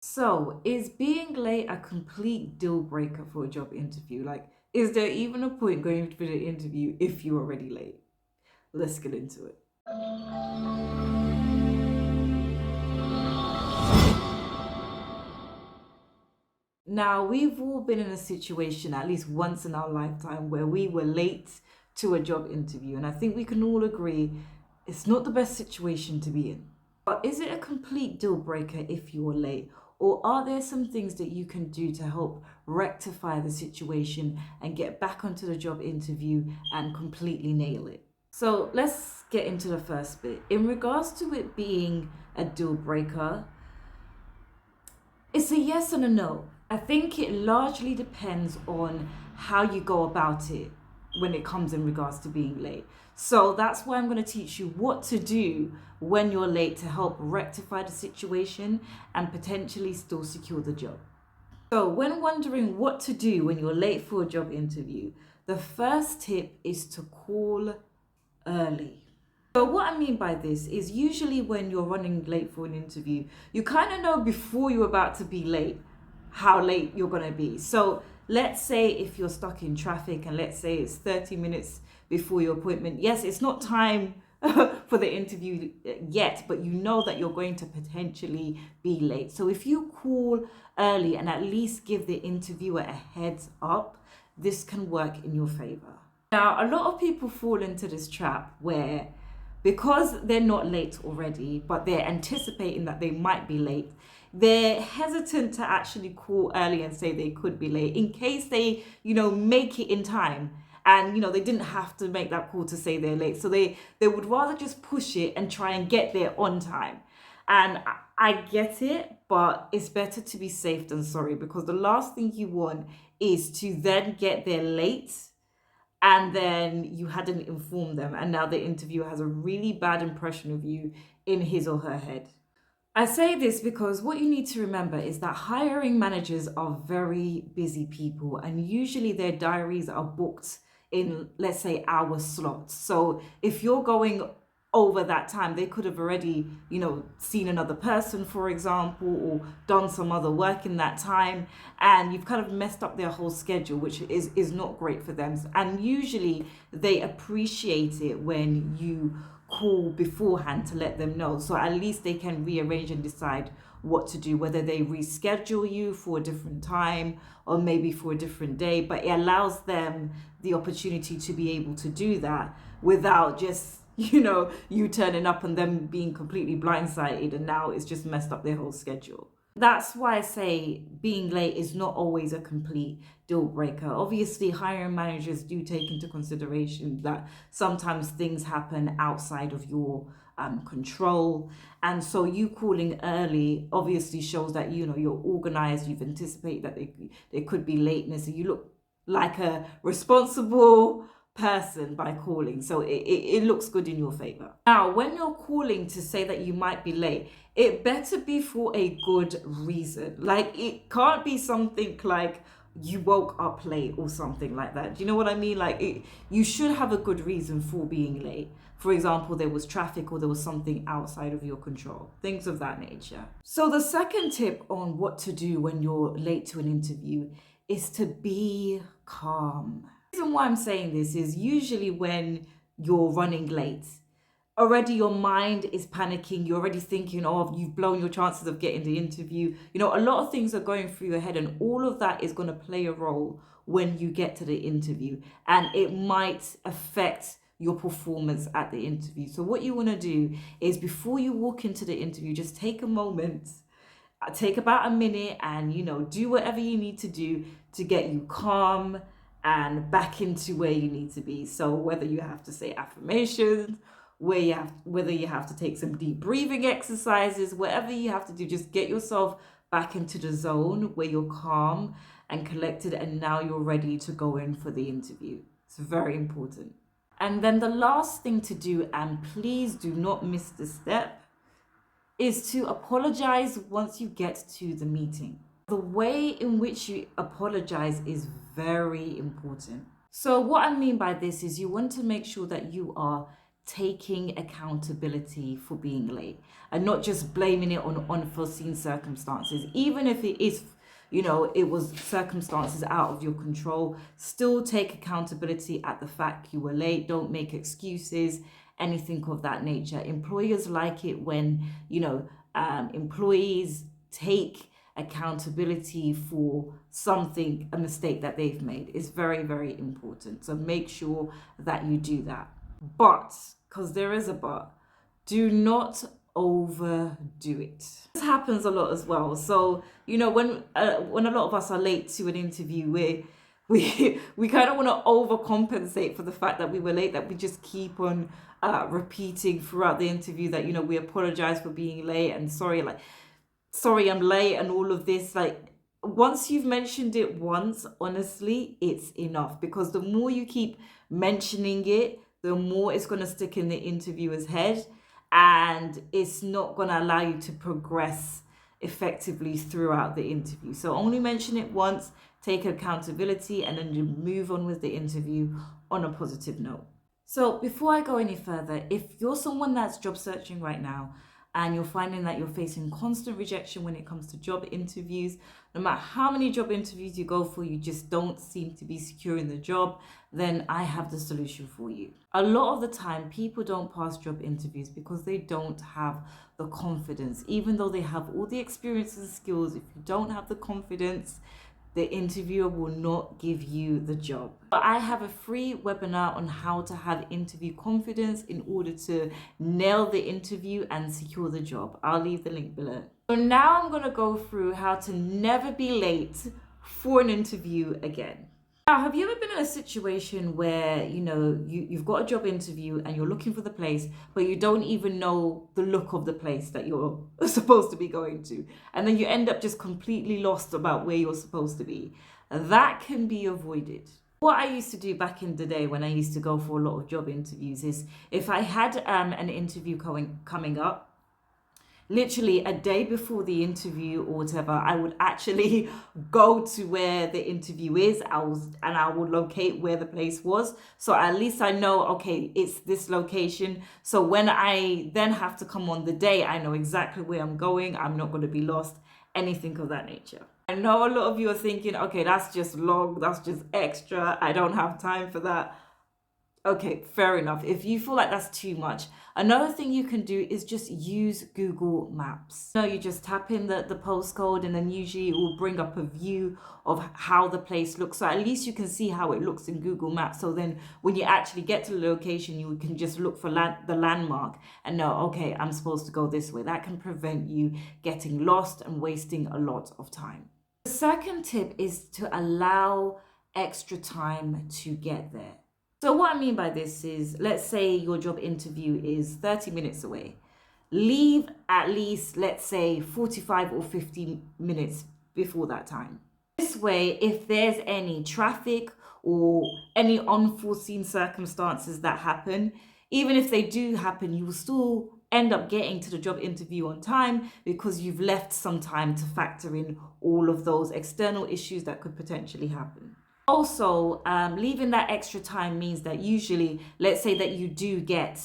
So, is being late a complete deal breaker for a job interview? Like, is there even a point going for the interview if you're already late? Let's get into it. Now, we've all been in a situation at least once in our lifetime where we were late to a job interview, and I think we can all agree it's not the best situation to be in. But is it a complete deal breaker if you're late? Or are there some things that you can do to help rectify the situation and get back onto the job interview and completely nail it? So let's get into the first bit. In regards to it being a deal breaker, it's a yes and a no. I think it largely depends on how you go about it when it comes in regards to being late. So that's why I'm going to teach you what to do when you're late to help rectify the situation and potentially still secure the job. So, when wondering what to do when you're late for a job interview, the first tip is to call early. So what I mean by this is usually when you're running late for an interview, you kind of know before you're about to be late how late you're going to be. So let's say if you're stuck in traffic and let's say it's 30 minutes before your appointment. Yes, it's not time for the interview yet, but you know that you're going to potentially be late. So if you call early and at least give the interviewer a heads up, this can work in your favor. Now, a lot of people fall into this trap where because they're not late already, but they're anticipating that they might be late, they're hesitant to actually call early and say they could be late in case they, make it in time. And, they didn't have to make that call to say they're late. So they would rather just push it and try and get there on time. And I get it, but it's better to be safe than sorry because the last thing you want is to then get there late and then you hadn't informed them and now the interviewer has a really bad impression of you in his or her head. I say this because what you need to remember is that hiring managers are very busy people and usually their diaries are booked in, let's say, hour slots. So if you're going over that time, they could have already, seen another person, for example, or done some other work in that time, and you've kind of messed up their whole schedule, which is not great for them. And usually they appreciate it when you call beforehand to let them know, so at least they can rearrange and decide what to do, whether they reschedule you for a different time or maybe for a different day. But it allows them the opportunity to be able to do that without just you turning up and them being completely blindsided and now it's just messed up their whole schedule. That's why I say being late is not always a complete deal breaker. Obviously, hiring managers do take into consideration that sometimes things happen outside of your control. And so you calling early obviously shows that, you're organized, you've anticipated that there could be lateness, and you look like a responsible person by calling. So it looks good in your favor. Now, when you're calling to say that you might be late, it better be for a good reason. Like, it can't be something like you woke up late or something like that. Do you know what I mean? Like, you should have a good reason for being late. For example, there was traffic or there was something outside of your control, things of that nature. So the second tip on what to do when you're late to an interview is to be calm. The reason why I'm saying this is usually when you're running late, already your mind is panicking. You're already thinking, oh, you've blown your chances of getting the interview. A lot of things are going through your head, and all of that is going to play a role when you get to the interview, and it might affect your performance at the interview. So what you want to do is before you walk into the interview, just take a moment, take about a minute and, do whatever you need to do to get you calm and back into where you need to be. So whether you have to say affirmations, whether you have to take some deep breathing exercises, whatever you have to do, just get yourself back into the zone where you're calm and collected, and now you're ready to go in for the interview. It's very important. And then the last thing to do, and please do not miss this step, is to apologize once you get to the meeting. The way in which you apologize is very important. So what I mean by this is you want to make sure that you are taking accountability for being late and not just blaming it on unforeseen circumstances. Even if it is, it was circumstances out of your control, still take accountability at the fact you were late. Don't make excuses, anything of that nature. Employers like it when, employees take accountability for something, a mistake that they've made. It's very, very important. So make sure that you do that. But, because there is a but, do not overdo it. This happens a lot as well. So, when a lot of us are late to an interview, we kind of want to overcompensate for the fact that we were late, that we just keep on repeating throughout the interview that, we apologize for being late and sorry I'm late and all of this. Once you've mentioned it once, honestly, it's enough, because the more you keep mentioning it, the more it's going to stick in the interviewer's head, and it's not going to allow you to progress effectively throughout the interview. So only mention it once, take accountability, and then you move on with the interview on a positive note. So before I go any further, if you're someone that's job searching right now and you're finding that you're facing constant rejection when it comes to job interviews, no matter how many job interviews you go for, you just don't seem to be securing the job, then I have the solution for you. A lot of the time, people don't pass job interviews because they don't have the confidence. Even though they have all the experience and skills, if you don't have the confidence, the interviewer will not give you the job. I have a free webinar on how to have interview confidence in order to nail the interview and secure the job. I'll leave the link below. So now I'm going to go through how to never be late for an interview again. Now, have you ever been in a situation where, you've got a job interview and you're looking for the place, but you don't even know the look of the place that you're supposed to be going to, and then you end up just completely lost about where you're supposed to be? That can be avoided. What I used to do back in the day when I used to go for a lot of job interviews is, if I had an interview coming up, literally a day before the interview or whatever, I would actually go to where the interview is. I would locate where the place was. So at least I know, okay, it's this location. So when I then have to come on the day, I know exactly where I'm going. I'm not going to be lost, anything of that nature. I know a lot of you are thinking, okay, that's just long, that's just extra, I don't have time for that. Okay, fair enough. If you feel like that's too much, another thing you can do is just use Google Maps. You just tap in the postcode, and then usually it will bring up a view of how the place looks. So at least you can see how it looks in Google Maps. So then when you actually get to the location, you can just look for the landmark and know, okay, I'm supposed to go this way. That can prevent you getting lost and wasting a lot of time. The second tip is to allow extra time to get there. So what I mean by this is, let's say your job interview is 30 minutes away. Leave at least, let's say, 45 or 50 minutes before that time. This way, if there's any traffic or any unforeseen circumstances that happen, even if they do happen, you will still end up getting to the job interview on time, because you've left some time to factor in all of those external issues that could potentially happen. Also, leaving that extra time means that usually, let's say that you do get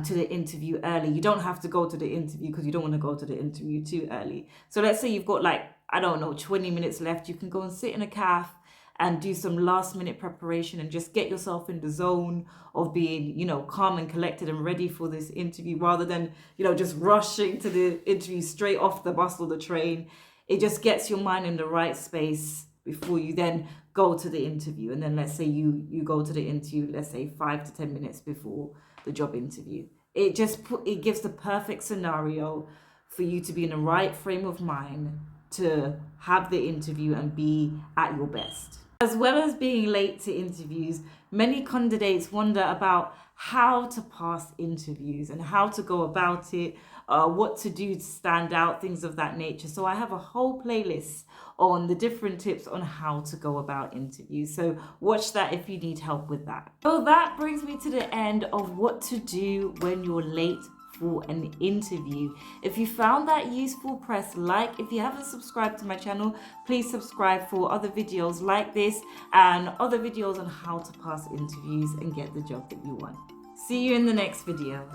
to the interview early. You don't have to go to the interview because you don't want to go to the interview too early. So let's say you've got 20 minutes left. You can go and sit in a cafe and do some last minute preparation and just get yourself in the zone of being, calm and collected and ready for this interview, rather than, just rushing to the interview straight off the bus or the train. It just gets your mind in the right space before you then go to the interview. And then let's say you go to the interview, let's say 5 to 10 minutes before the job interview. It gives the perfect scenario for you to be in the right frame of mind to have the interview and be at your best. As well as being late to interviews, many candidates wonder about how to pass interviews and how to go about it, what to do to stand out, things of that nature. So I have a whole playlist on the different tips on how to go about interviews. So watch that if you need help with that. So that brings me to the end of what to do when you're late for an interview. If you found that useful, press like. If you haven't subscribed to my channel, please subscribe for other videos like this and other videos on how to pass interviews and get the job that you want. See you in the next video.